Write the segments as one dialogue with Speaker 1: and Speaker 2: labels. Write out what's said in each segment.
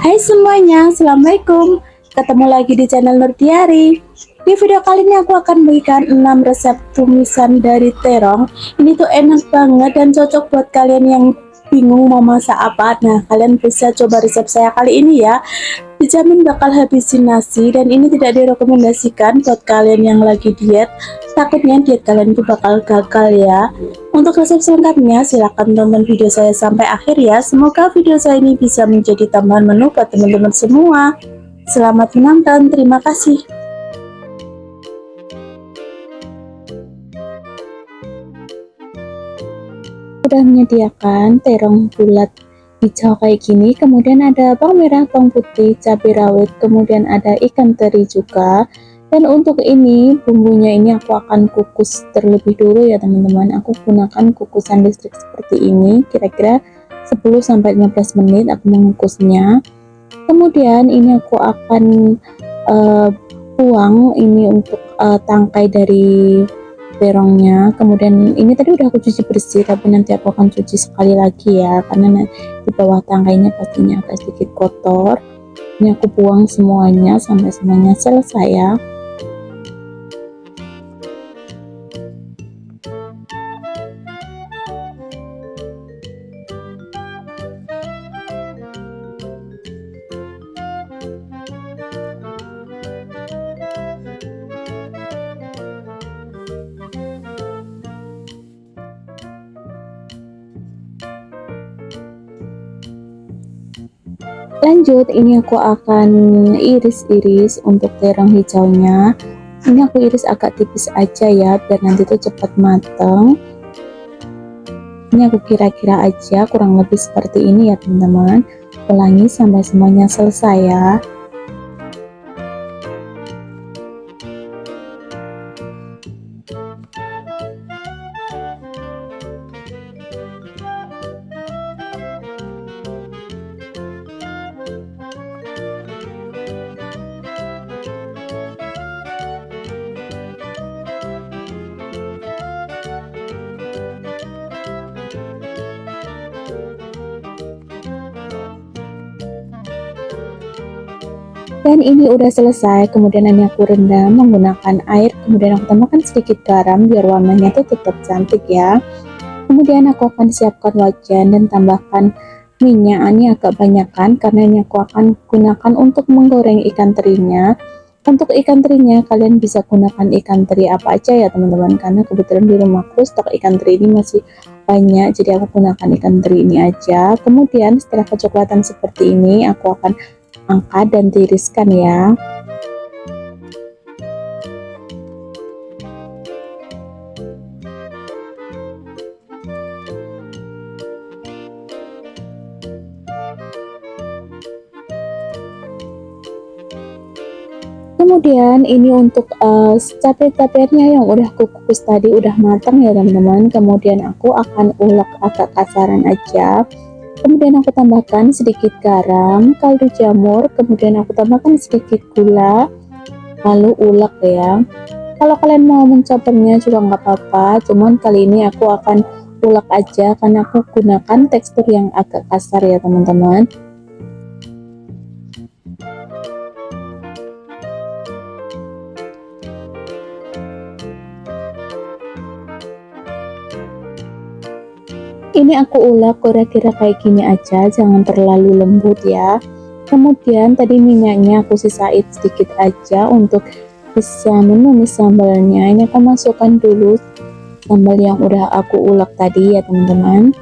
Speaker 1: Hai semuanya, Assalamualaikum. Ketemu lagi di channel Nurdiari. Di video kali ini aku akan berikan 6 resep tumisan dari terong. Ini tuh enak banget dan cocok buat kalian yang bingung mau masak apa. Nah, kalian bisa coba resep saya kali ini ya. Dijamin bakal habisin nasi dan ini tidak direkomendasikan buat kalian yang lagi diet. Takutnya diet kalian itu bakal gagal ya. Untuk resep selengkapnya silahkan tonton video saya sampai akhir ya. Semoga video saya ini bisa menjadi tambahan menu buat teman-teman semua. Selamat menonton, terima kasih. Sudah menyediakan terong bulat hijau kayak gini, kemudian ada bawang merah, bawang putih, cabai rawit, kemudian ada ikan teri juga. Dan untuk ini bumbunya ini aku akan kukus terlebih dulu ya teman-teman. Aku gunakan kukusan listrik seperti ini, kira-kira 10-15 menit aku mengukusnya. Kemudian ini aku akan buang ini untuk tangkai dari terongnya. Kemudian ini tadi udah aku cuci bersih, tapi nanti aku akan cuci sekali lagi ya, karena di bawah tangkainya pastinya agak sedikit kotor. Ini aku buang semuanya sampai semuanya selesai ya. Lanjut, ini aku akan iris-iris untuk terong hijaunya. Ini aku iris agak tipis aja ya, biar nanti tuh cepat mateng. Ini aku kira-kira aja, kurang lebih seperti ini ya teman-teman. Ulangi sampai semuanya selesai ya. Dan ini udah selesai, kemudian ini aku rendam menggunakan air, kemudian aku tambahkan sedikit garam biar warnanya tuh tetap cantik ya. Kemudian aku akan siapkan wajan dan tambahkan minyak. Ini agak banyakan karena ini aku akan gunakan untuk menggoreng ikan terinya. Untuk ikan terinya kalian bisa gunakan ikan teri apa aja ya teman-teman, karena kebetulan di rumahku stok ikan teri ini masih banyak, jadi aku gunakan ikan teri ini aja. Kemudian setelah kecoklatan seperti ini aku akan angkat dan tiriskan ya. Kemudian ini untuk cabai-cabainya yang udah aku kukus tadi udah matang ya teman-teman. Kemudian aku akan ulek agak kasaran aja. Kemudian aku tambahkan sedikit garam, kaldu jamur, kemudian aku tambahkan sedikit gula, lalu ulek ya. Kalau kalian mau mencampurnya juga nggak apa-apa, cuman kali ini aku akan ulek aja karena aku gunakan tekstur yang agak kasar ya teman-teman. Ini aku ulek kira-kira kayak gini aja, jangan terlalu lembut ya. Kemudian tadi minyaknya aku sisain sedikit aja untuk bisa menumis sambalnya. Ini aku masukkan dulu sambal yang udah aku ulek tadi ya teman-teman.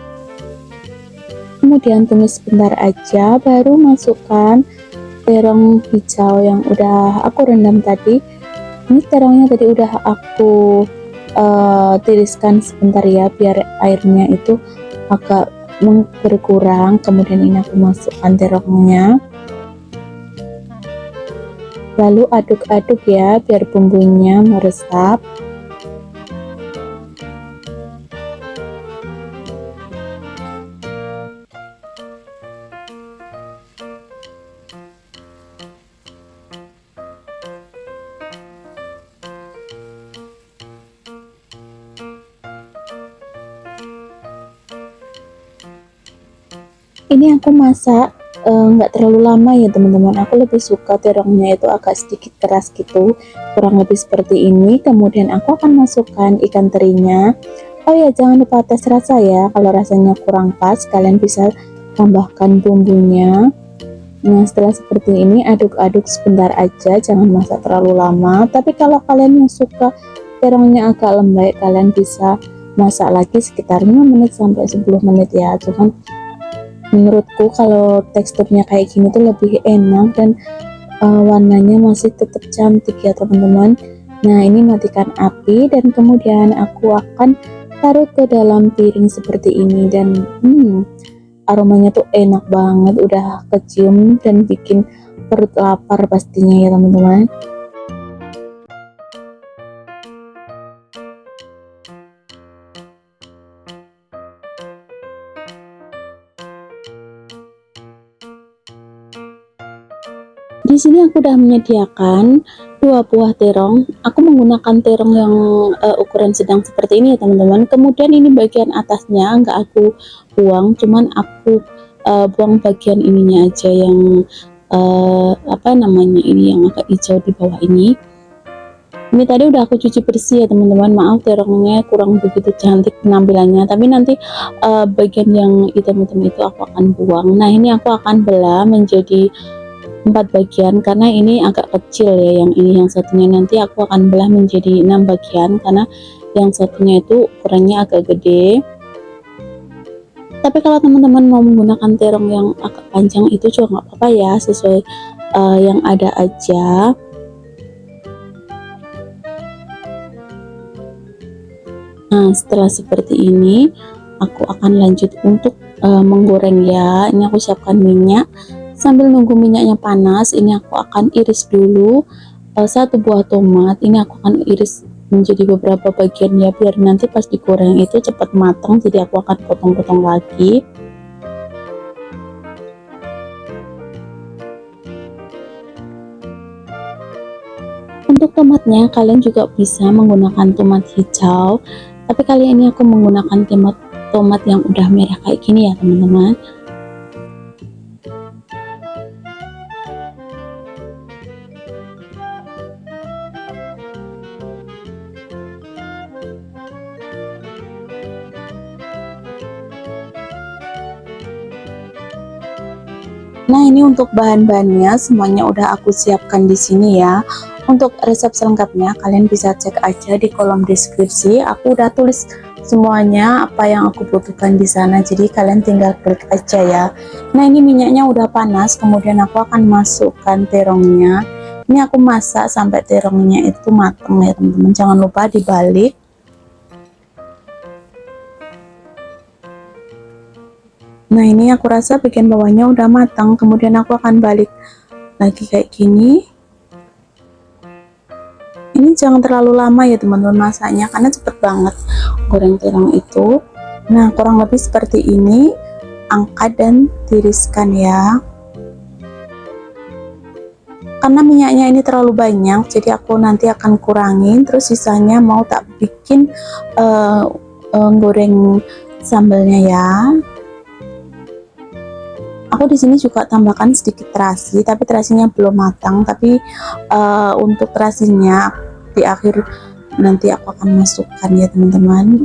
Speaker 1: Kemudian tumis sebentar aja, baru masukkan terong hijau yang udah aku rendam tadi. Ini terongnya tadi udah aku tiriskan sebentar ya, biar airnya itu agak berkurang. Kemudian ini aku masukkan terongnya, lalu aduk-aduk ya biar bumbunya meresap. Ini aku masak nggak terlalu lama ya teman-teman. Aku lebih suka terongnya itu agak sedikit keras gitu, kurang lebih seperti ini. Kemudian aku akan masukkan ikan terinya. Oh ya, jangan lupa tes rasa ya. Kalau rasanya kurang pas, kalian bisa tambahkan bumbunya. Nah, setelah seperti ini aduk-aduk sebentar aja, jangan masak terlalu lama. Tapi kalau kalian yang suka terongnya agak lembek, kalian bisa masak lagi sekitar 5 menit sampai 10 menit ya. Cuman menurutku kalau teksturnya kayak gini tuh lebih enak dan warnanya masih tetap cantik ya teman-teman. Nah, ini matikan api dan kemudian aku akan taruh ke dalam piring seperti ini dan aromanya tuh enak banget, udah kecium dan bikin perut lapar pastinya ya teman-teman. Di sini aku udah menyediakan 2 buah terong. Aku menggunakan terong yang ukuran sedang seperti ini ya teman-teman. Kemudian ini bagian atasnya nggak aku buang, cuman aku buang bagian ininya aja yang apa namanya ini yang agak hijau di bawah ini. Ini tadi udah aku cuci bersih ya teman-teman. Maaf terongnya kurang begitu cantik penampilannya, tapi nanti bagian yang hitam-hitam itu aku akan buang. Nah, ini aku akan belah menjadi 4 bagian karena ini agak kecil ya, yang ini yang satunya nanti aku akan belah menjadi 6 bagian karena yang satunya itu ukurannya agak gede. Tapi kalau teman-teman mau menggunakan terong yang agak panjang itu juga nggak apa-apa ya, sesuai yang ada aja. Nah, setelah seperti ini aku akan lanjut untuk menggoreng ya. Ini aku siapkan minyak. Sambil nunggu minyaknya panas, ini aku akan iris dulu 1 buah tomat. Ini aku akan iris menjadi beberapa bagian ya, biar nanti pas digoreng itu cepat matang. Jadi aku akan potong-potong lagi. Untuk tomatnya kalian juga bisa menggunakan tomat hijau, tapi kali ini aku menggunakan tomat yang udah merah kayak gini ya teman-teman. Nah, ini untuk bahan-bahannya semuanya udah aku siapkan di sini ya. Untuk resep selengkapnya kalian bisa cek aja di kolom deskripsi. Aku udah tulis semuanya apa yang aku butuhkan di sana. Jadi kalian tinggal klik aja ya. Nah, ini minyaknya udah panas. Kemudian aku akan masukkan terongnya. Ini aku masak sampai terongnya itu matang ya teman-teman. Jangan lupa dibalik. Nah, ini aku rasa bagian bawahnya udah matang, kemudian aku akan balik lagi kayak gini. Ini jangan terlalu lama ya teman-teman masaknya, karena cepet banget goreng terong itu. Nah, kurang lebih seperti ini. Angkat dan tiriskan ya. Karena minyaknya ini terlalu banyak, jadi aku nanti akan kurangin, terus sisanya mau tak bikin goreng sambalnya ya. Aku di sini juga tambahkan sedikit terasi, tapi terasinya belum matang. Tapi untuk terasinya di akhir nanti aku akan masukkan ya teman-teman.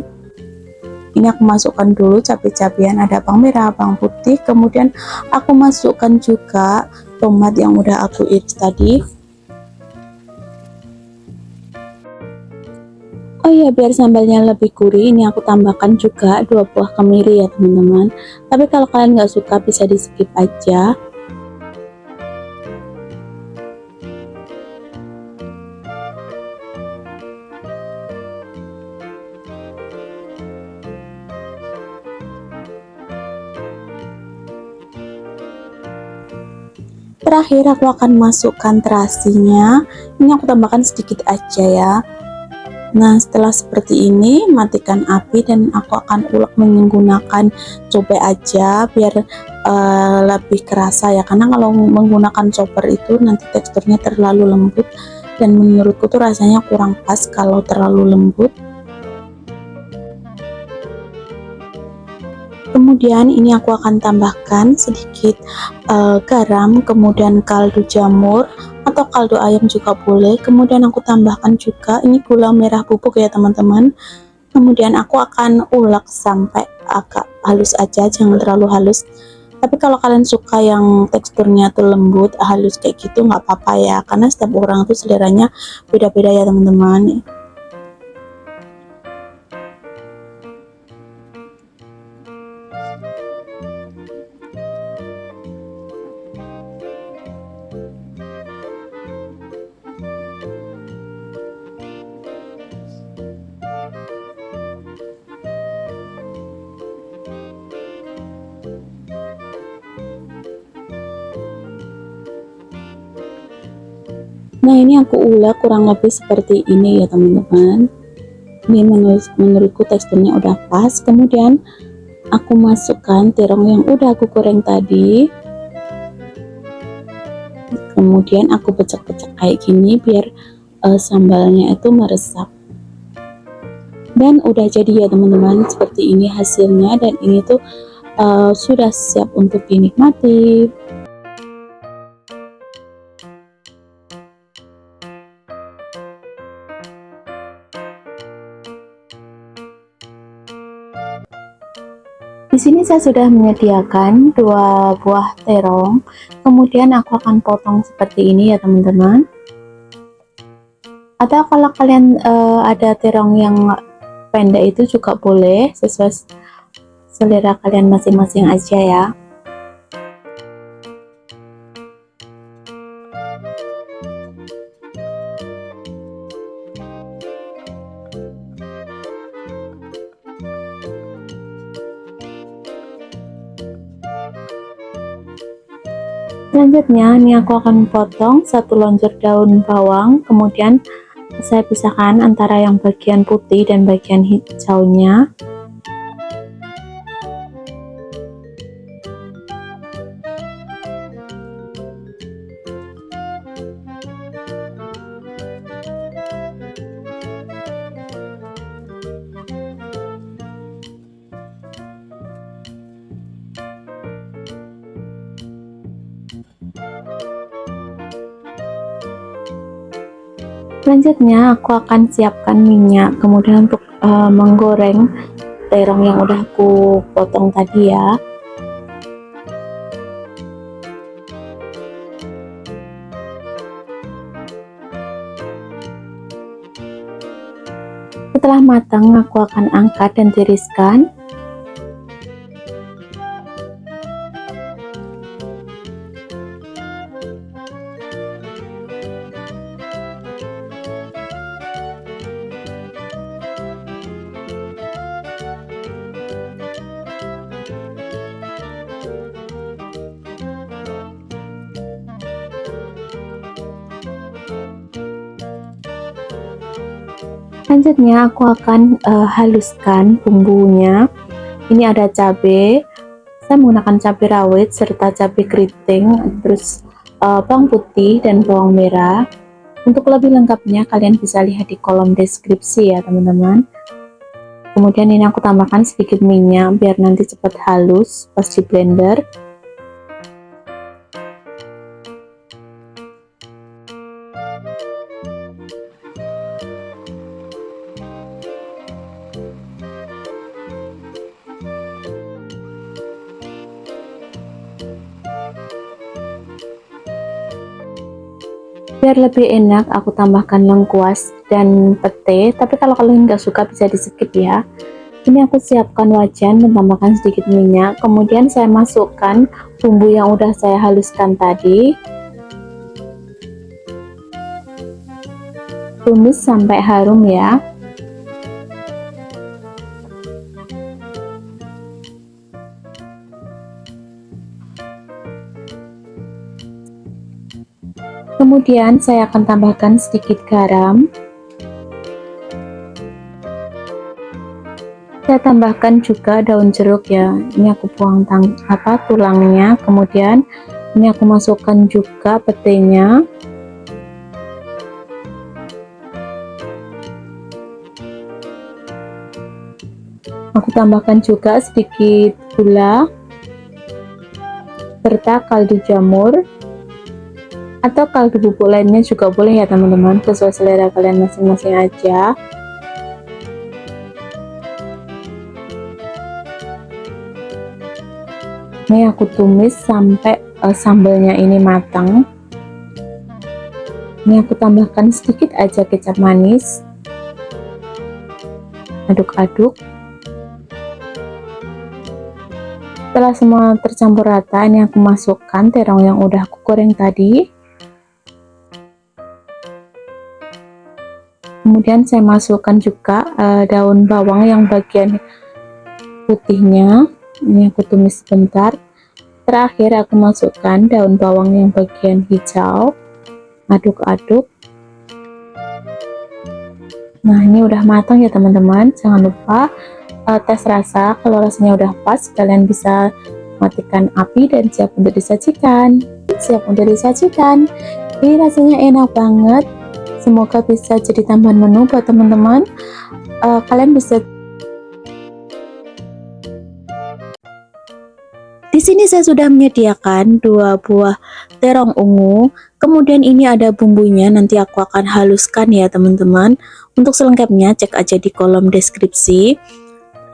Speaker 1: Ini aku masukkan dulu cabai-cabian, ada bawang merah, bawang putih, kemudian aku masukkan juga tomat yang udah aku iris tadi. Oh iya, biar sambalnya lebih gurih, ini aku tambahkan juga 2 buah kemiri ya teman-teman. Tapi kalau kalian nggak suka bisa di skip aja. Terakhir aku akan masukkan terasinya. Ini aku tambahkan sedikit aja ya. Nah, setelah seperti ini matikan api dan aku akan ulek menggunakan cobek aja biar lebih kerasa ya, karena kalau menggunakan chopper itu nanti teksturnya terlalu lembut dan menurutku tuh rasanya kurang pas kalau terlalu lembut. Kemudian ini aku akan tambahkan sedikit garam, kemudian kaldu jamur atau kaldu ayam juga boleh. Kemudian aku tambahkan juga ini gula merah bubuk ya teman-teman. Kemudian aku akan ulek sampai agak halus aja, jangan terlalu halus. Tapi kalau kalian suka yang teksturnya tuh lembut, halus kayak gitu nggak apa-apa ya, karena setiap orang tuh seleranya beda-beda ya teman-teman. Nah ini aku ulek kurang lebih seperti ini ya teman-teman. Ini menurutku teksturnya udah pas. Kemudian aku masukkan terong yang udah aku goreng tadi. Kemudian aku pecah-pecah kayak gini biar sambalnya itu meresap. Dan udah jadi ya teman-teman, seperti ini hasilnya, dan ini tuh sudah siap untuk dinikmati. Di sini saya sudah menyediakan 2 buah terong, kemudian aku akan potong seperti ini ya teman-teman. Atau kalau kalian ada terong yang pendek itu juga boleh, sesuai selera kalian masing-masing aja ya. Selanjutnya ini aku akan potong 1 lonjor daun bawang, kemudian saya pisahkan antara yang bagian putih dan bagian hijaunya. Selanjutnya aku akan siapkan minyak, kemudian untuk menggoreng terong yang udah aku potong tadi ya. Setelah matang aku akan angkat dan tiriskan. Selanjutnya aku akan haluskan bumbunya. Ini ada cabai, saya menggunakan cabai rawit serta cabai keriting, terus bawang putih dan bawang merah. Untuk lebih lengkapnya kalian bisa lihat di kolom deskripsi ya teman-teman. Kemudian ini aku tambahkan sedikit minyak biar nanti cepat halus pas di blender. Biar lebih enak aku tambahkan lengkuas dan pete, tapi kalau kalian nggak suka bisa di skip ya. Ini aku siapkan wajan dan tambahkan sedikit minyak, kemudian saya masukkan bumbu yang udah saya haluskan tadi. Tumis sampai harum ya. Kemudian saya akan tambahkan sedikit garam. Saya tambahkan juga daun jeruk ya. Ini aku buang tulangnya. Kemudian ini aku masukkan juga petenya. Aku tambahkan juga sedikit gula, serta kaldu jamur atau kaldu bubuk lainnya juga boleh ya teman-teman, sesuai selera kalian masing-masing aja. Ini aku tumis sampai sambalnya ini matang. Ini aku tambahkan sedikit aja kecap manis, aduk-aduk. Setelah semua tercampur rata, ini aku masukkan terong yang udah aku goreng tadi. Kemudian saya masukkan juga daun bawang yang bagian putihnya. Ini aku tumis sebentar. Terakhir aku masukkan daun bawang yang bagian hijau. Aduk-aduk. Nah, ini udah matang ya teman-teman. Jangan lupa tes rasa. Kalau rasanya udah pas, kalian bisa matikan api dan siap untuk disajikan. Ini rasanya enak banget. Semoga bisa jadi tambahan menu buat teman-teman. Kalian bisa. Di sini saya sudah menyediakan 2 buah terong ungu. Kemudian ini ada bumbunya, nanti aku akan haluskan ya teman-teman. Untuk selengkapnya cek aja di kolom deskripsi.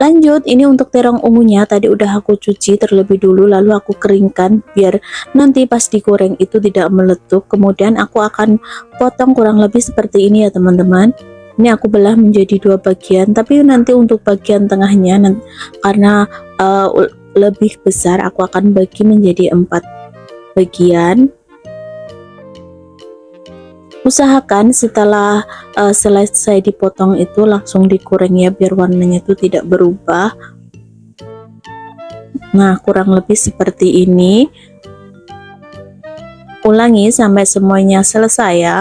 Speaker 1: Lanjut, ini untuk terong ungunya tadi udah aku cuci terlebih dulu, lalu aku keringkan biar nanti pas digoreng itu tidak meletup. Kemudian aku akan potong kurang lebih seperti ini ya teman-teman. Ini aku belah menjadi 2 bagian, tapi nanti untuk bagian tengahnya karena lebih besar, aku akan bagi menjadi 4 bagian. Usahakan setelah selesai dipotong itu langsung digoreng ya, biar warnanya itu tidak berubah. Nah, kurang lebih seperti ini. Ulangi sampai semuanya selesai ya.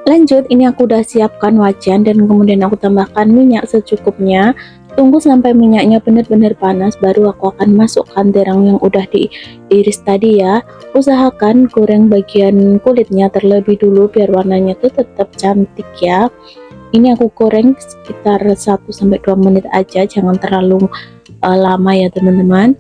Speaker 1: Lanjut, ini aku udah siapkan wajan dan kemudian aku tambahkan minyak secukupnya. Tunggu sampai minyaknya benar-benar panas, baru aku akan masukkan terong yang udah diiris tadi ya. Usahakan goreng bagian kulitnya terlebih dulu biar warnanya tuh tetap cantik ya. Ini aku goreng sekitar 1-2 menit aja, jangan terlalu lama ya teman-teman.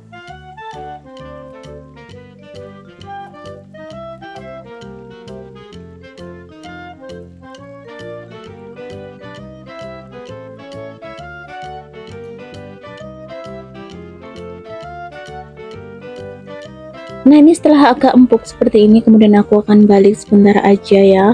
Speaker 1: Nah, ini setelah agak empuk seperti ini, kemudian aku akan balik sebentar aja ya.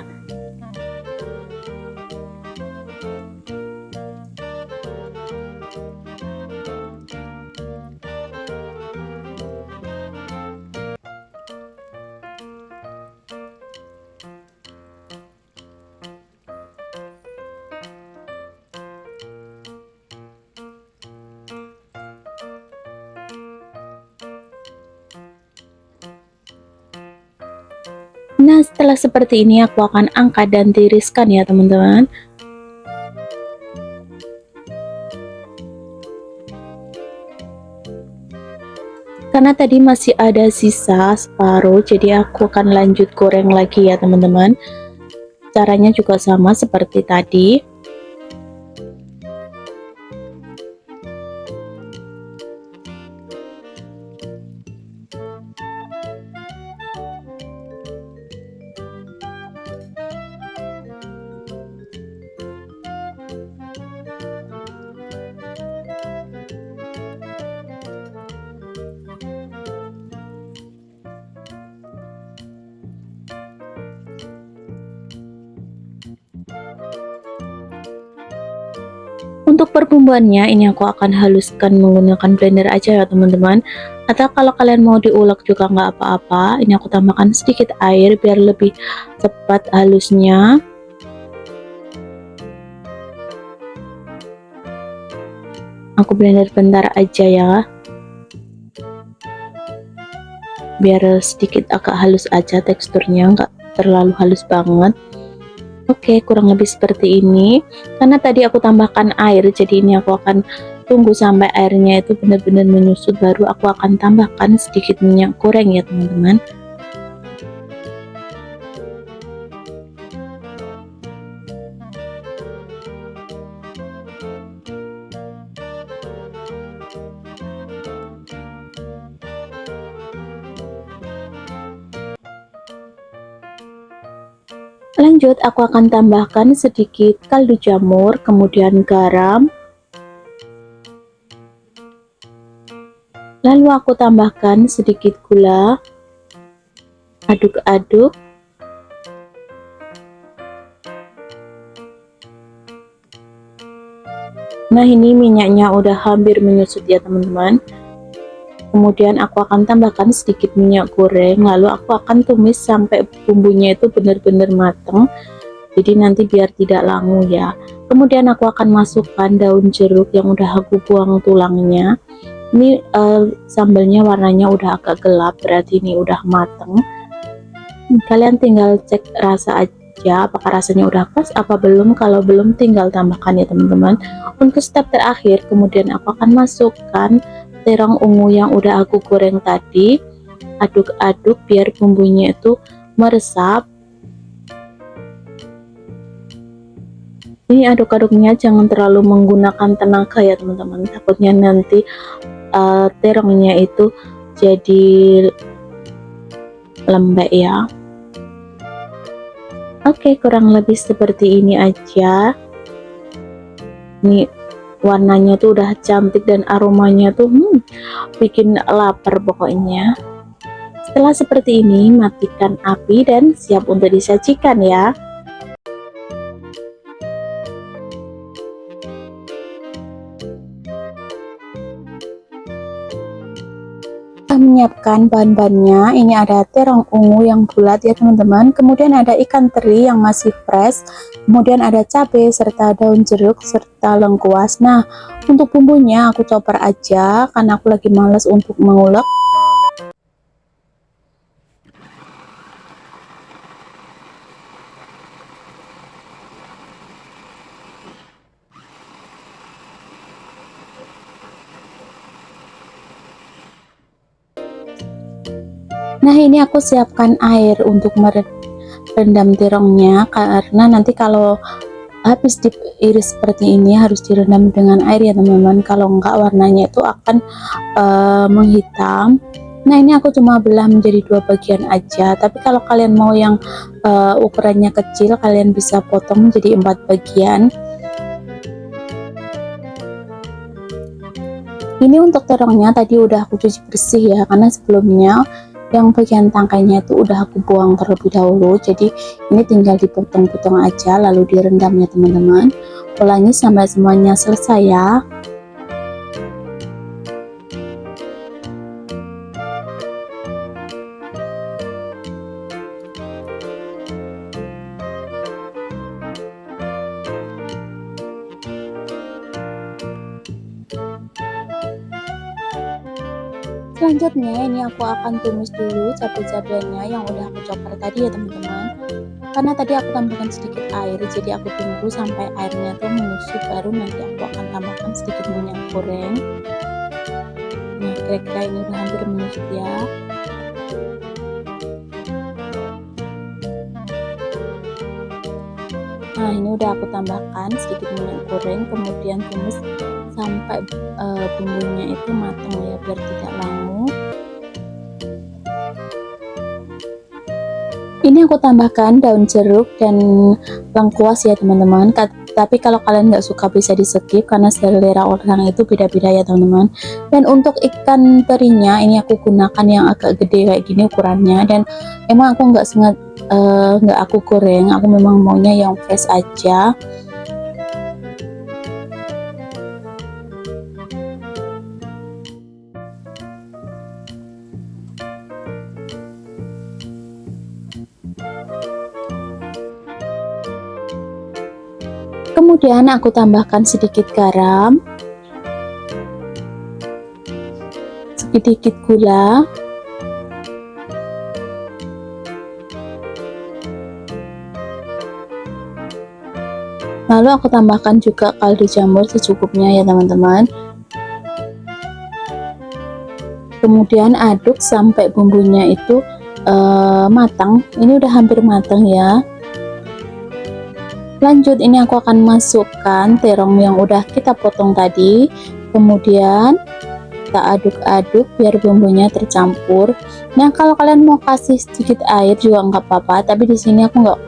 Speaker 1: Nah, setelah seperti ini aku akan angkat dan tiriskan ya teman-teman. Karena tadi masih ada sisa separuh, jadi aku akan lanjut goreng lagi ya teman-teman. Caranya juga sama seperti tadi. Untuk perbumbuannya ini aku akan haluskan menggunakan blender aja ya teman-teman. Atau kalau kalian mau diulek juga nggak apa-apa. Ini aku tambahkan sedikit air biar lebih cepat halusnya. Aku blender bentar aja ya, biar sedikit agak halus aja teksturnya, nggak terlalu halus banget. Oke, kurang lebih seperti ini. Karena tadi aku tambahkan air, jadi ini aku akan tunggu sampai airnya itu benar-benar menyusut, baru aku akan tambahkan sedikit minyak goreng ya teman-teman. Lanjut, aku akan tambahkan sedikit kaldu jamur, kemudian garam. Lalu aku tambahkan sedikit gula. Aduk-aduk. Nah, ini minyaknya udah hampir menyusut ya teman-teman. Kemudian aku akan tambahkan sedikit minyak goreng, lalu aku akan tumis sampai bumbunya itu benar-benar matang, jadi nanti biar tidak langu ya. Kemudian aku akan masukkan daun jeruk yang udah aku buang tulangnya. Ini sambalnya warnanya udah agak gelap, berarti ini udah matang. Kalian tinggal cek rasa aja apakah rasanya udah pas apa belum. Kalau belum tinggal tambahkan ya teman-teman. Untuk step terakhir, kemudian aku akan masukkan terong ungu yang udah aku goreng tadi. Aduk-aduk biar bumbunya itu meresap. Ini aduk-aduknya jangan terlalu menggunakan tenaga ya teman-teman, takutnya nanti terongnya itu jadi lembek ya. Oke, kurang lebih seperti ini aja. Nih warnanya tuh udah cantik dan aromanya tuh bikin lapar pokoknya. Setelah seperti ini, matikan api dan siap untuk disajikan ya. Menyiapkan bahan-bahannya, ini ada terong ungu yang bulat ya teman-teman, kemudian ada ikan teri yang masih fresh, kemudian ada cabai serta daun jeruk serta lengkuas. Nah, untuk bumbunya aku chopper aja karena aku lagi males untuk mengulek. Nah, ini aku siapkan air untuk merendam terongnya, karena nanti kalau habis diiris seperti ini harus direndam dengan air ya teman-teman, kalau enggak warnanya itu akan menghitam. Nah, ini aku cuma belah menjadi 2 bagian aja, tapi kalau kalian mau yang ukurannya kecil, kalian bisa potong menjadi 4 bagian. Ini untuk terongnya tadi udah aku cuci bersih ya, karena sebelumnya yang bagian tangkainya itu udah aku buang terlebih dahulu, jadi ini tinggal dipotong-potong aja lalu direndam ya teman-teman. Ulangi sampai semuanya selesai ya. Selanjutnya ini aku akan tumis dulu cabai-cabainya yang udah aku chopper tadi ya teman-teman, karena tadi aku tambahkan sedikit air, jadi aku tunggu sampai airnya tuh menyusut, baru nanti aku akan tambahkan sedikit minyak goreng. Nah, kira-kira ini udah hampir menyusut ya. Nah, ini udah aku tambahkan sedikit minyak goreng, kemudian tumis sampai bumbunya itu matang ya, biar tidak langu. Ini aku tambahkan daun jeruk dan lengkuas ya teman-teman, tapi kalau kalian nggak suka bisa di skip karena selera orang itu beda-beda ya teman-teman. Dan untuk ikan terinya ini aku gunakan yang agak gede kayak gini ukurannya, dan emang aku nggak aku goreng, aku memang maunya yang fresh aja. Kemudian aku tambahkan sedikit garam, sedikit gula, lalu aku tambahkan juga kaldu jamur secukupnya ya teman-teman. Kemudian aduk sampai bumbunya itu matang. Ini udah hampir matang ya. Lanjut, ini aku akan masukkan terong yang udah kita potong tadi. Kemudian kita aduk-aduk biar bumbunya tercampur. Nah, kalau kalian mau kasih sedikit air juga nggak apa-apa, tapi di sini aku nggak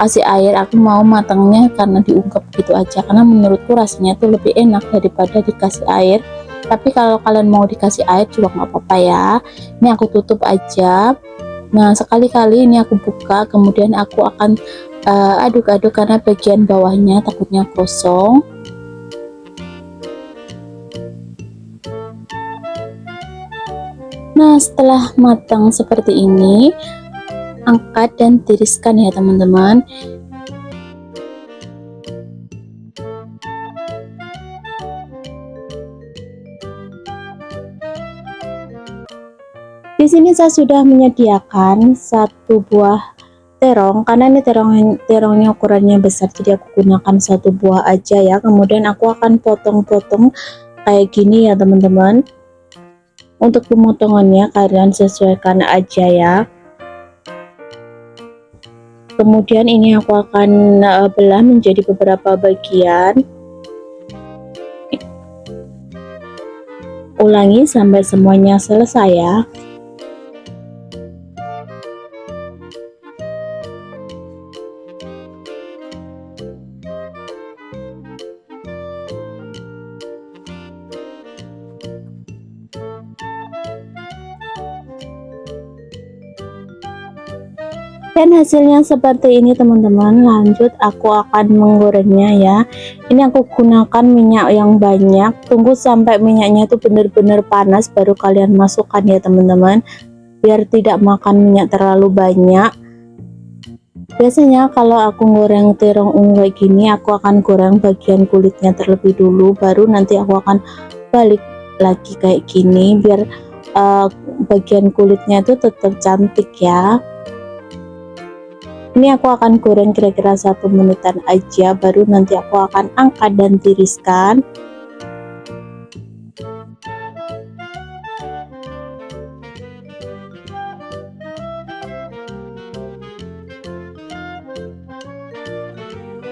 Speaker 1: kasih air, aku mau matangnya karena diungkep gitu aja, karena menurutku rasanya tuh lebih enak daripada dikasih air. Tapi kalau kalian mau dikasih air juga nggak apa-apa ya. Ini aku tutup aja. Nah, sekali-kali ini aku buka, kemudian aku akan aduk-aduk karena bagian bawahnya takutnya kosong. Nah, setelah matang seperti ini, angkat dan tiriskan ya teman-teman. Di sini saya sudah menyediakan satu buah terong, karena ini terongnya ukurannya besar, jadi aku gunakan satu buah aja ya. Kemudian aku akan potong-potong kayak gini ya teman-teman. Untuk pemotongannya kalian sesuaikan aja ya. Kemudian ini aku akan belah menjadi beberapa bagian. Ulangi sampai semuanya selesai ya. Dan hasilnya seperti ini teman-teman. Lanjut aku akan menggorengnya ya. Ini aku gunakan minyak yang banyak. Tunggu sampai minyaknya itu benar-benar panas baru kalian masukkan ya teman-teman, biar tidak makan minyak terlalu banyak. Biasanya kalau aku goreng terong ungu kayak gini, aku akan goreng bagian kulitnya terlebih dulu, baru nanti aku akan balik lagi kayak gini biar bagian kulitnya itu tetap cantik ya. Ini aku akan goreng kira-kira 1 menitan aja, baru nanti aku akan angkat dan tiriskan.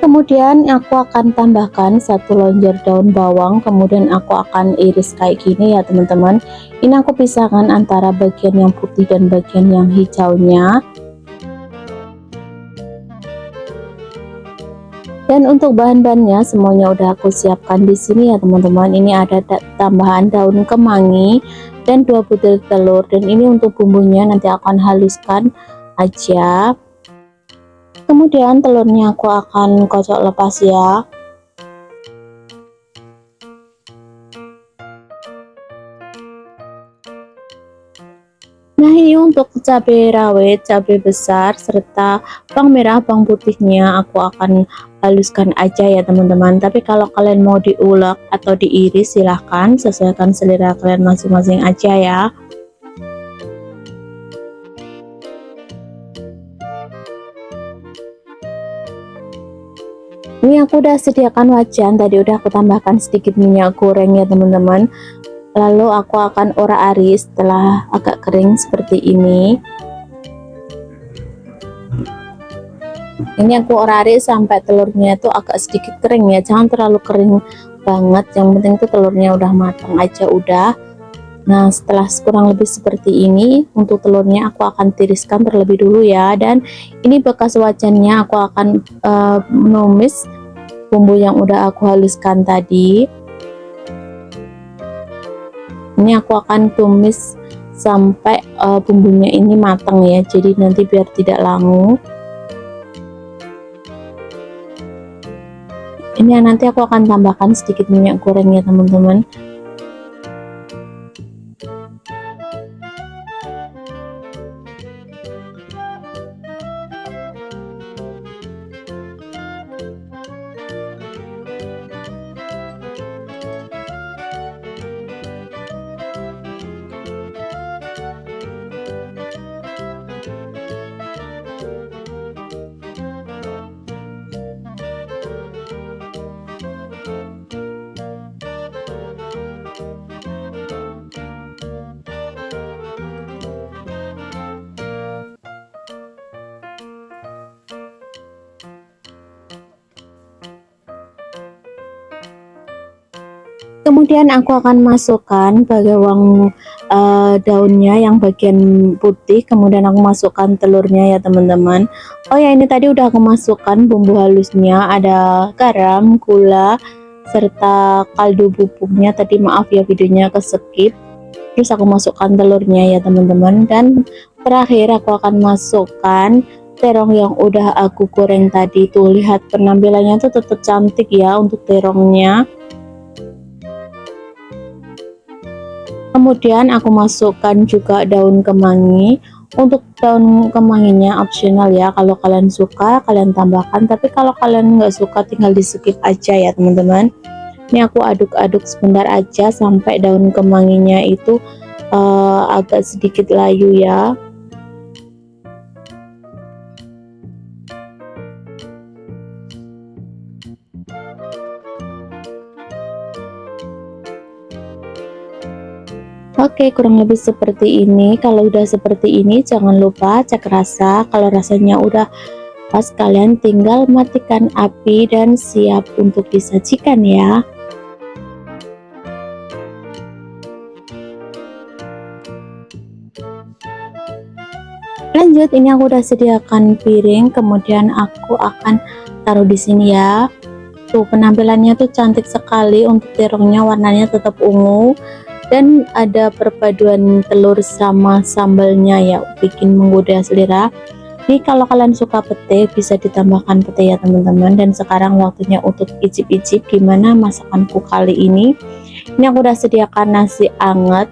Speaker 1: Kemudian aku akan tambahkan 1 lonjor daun bawang, kemudian aku akan iris kayak gini ya teman-teman. Ini aku pisahkan antara bagian yang putih dan bagian yang hijaunya. Dan untuk bahan-bahannya semuanya udah aku siapkan di sini ya teman-teman. Ini ada tambahan daun kemangi dan 2 butir telur, dan ini untuk bumbunya nanti akan haluskan aja. Kemudian telurnya aku akan kocok lepas ya. Nah, ini untuk cabai rawit, cabai besar, serta bawang merah, bawang putihnya aku akan haluskan aja ya teman-teman. Tapi kalau kalian mau diulek atau diiris silahkan, sesuaikan selera kalian masing-masing aja ya. Ini aku udah sediakan wajan, tadi udah aku tambahkan sedikit minyak goreng ya teman-teman. Lalu aku akan orak-arik setelah agak kering seperti ini. Ini aku orak-arik sampai telurnya itu agak sedikit kering ya, jangan terlalu kering banget, yang penting itu telurnya udah matang aja udah. Nah, setelah kurang lebih seperti ini, untuk telurnya aku akan tiriskan terlebih dulu ya. Dan ini bekas wajannya aku akan menumis bumbu yang udah aku haluskan tadi. Ini aku akan tumis sampai bumbunya ini matang ya, jadi nanti biar tidak langu. Ini nanti aku akan tambahkan sedikit minyak goreng ya teman-teman. Kemudian aku akan masukkan bawang daunnya yang bagian putih, kemudian aku masukkan telurnya ya teman-teman. Oh ya, ini tadi udah aku masukkan bumbu halusnya, ada garam, gula, serta kaldu bubuknya. Tadi maaf ya videonya ke skip. Terus aku masukkan telurnya ya teman-teman, dan terakhir aku akan masukkan terong yang udah aku goreng tadi. Tuh lihat penampilannya tuh tetap cantik ya untuk terongnya. Kemudian aku masukkan juga daun kemangi. Untuk daun kemanginya opsional ya, kalau kalian suka kalian tambahkan, tapi kalau kalian nggak suka tinggal di skip aja ya teman-teman. Ini aku aduk-aduk sebentar aja sampai daun kemanginya itu agak sedikit layu ya. Oke, kurang lebih seperti ini. Kalau udah seperti ini, jangan lupa cek rasa. Kalau rasanya udah pas, kalian tinggal matikan api dan siap untuk disajikan ya. Lanjut, ini aku udah sediakan piring, kemudian aku akan taruh di sini ya. Tuh penampilannya tuh cantik sekali, untuk terongnya warnanya tetap ungu. Dan ada perpaduan telur sama sambalnya ya, bikin menggoda selera. Nih kalau kalian suka pete bisa ditambahkan pete ya teman-teman. Dan sekarang waktunya untuk icip-icip gimana masakanku kali ini. Ini aku udah sediakan nasi anget,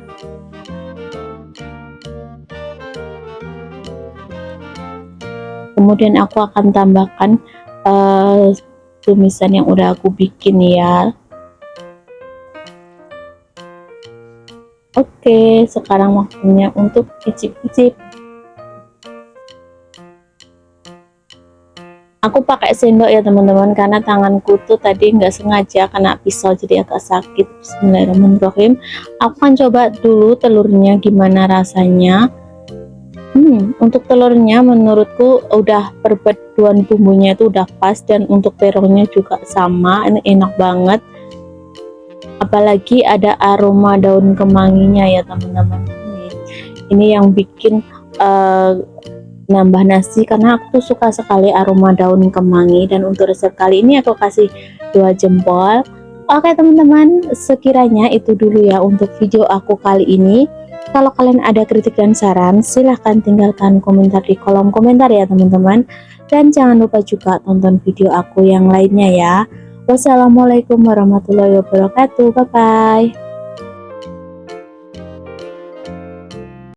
Speaker 1: kemudian aku akan tambahkan tumisan yang udah aku bikin ya. Oke, sekarang waktunya untuk icip-icip. Aku pakai sendok ya teman-teman, karena tanganku tuh tadi nggak sengaja kena pisau jadi agak sakit. Bismillahirrahmanirrahim. Aku akan coba dulu telurnya gimana rasanya. Untuk telurnya menurutku udah perpaduan bumbunya itu udah pas, dan untuk terongnya juga sama, ini enak banget. Apalagi ada aroma daun kemanginya ya teman-teman. Ini yang bikin nambah nasi, karena aku tuh suka sekali aroma daun kemangi. Dan untuk resep kali ini aku kasih 2 jempol. Oke teman-teman, sekiranya itu dulu ya untuk video aku kali ini. Kalau kalian ada kritik dan saran, silahkan tinggalkan komentar di kolom komentar ya teman-teman. Dan jangan lupa juga tonton video aku yang lainnya ya. Wassalamualaikum warahmatullahi wabarakatuh. Bye bye.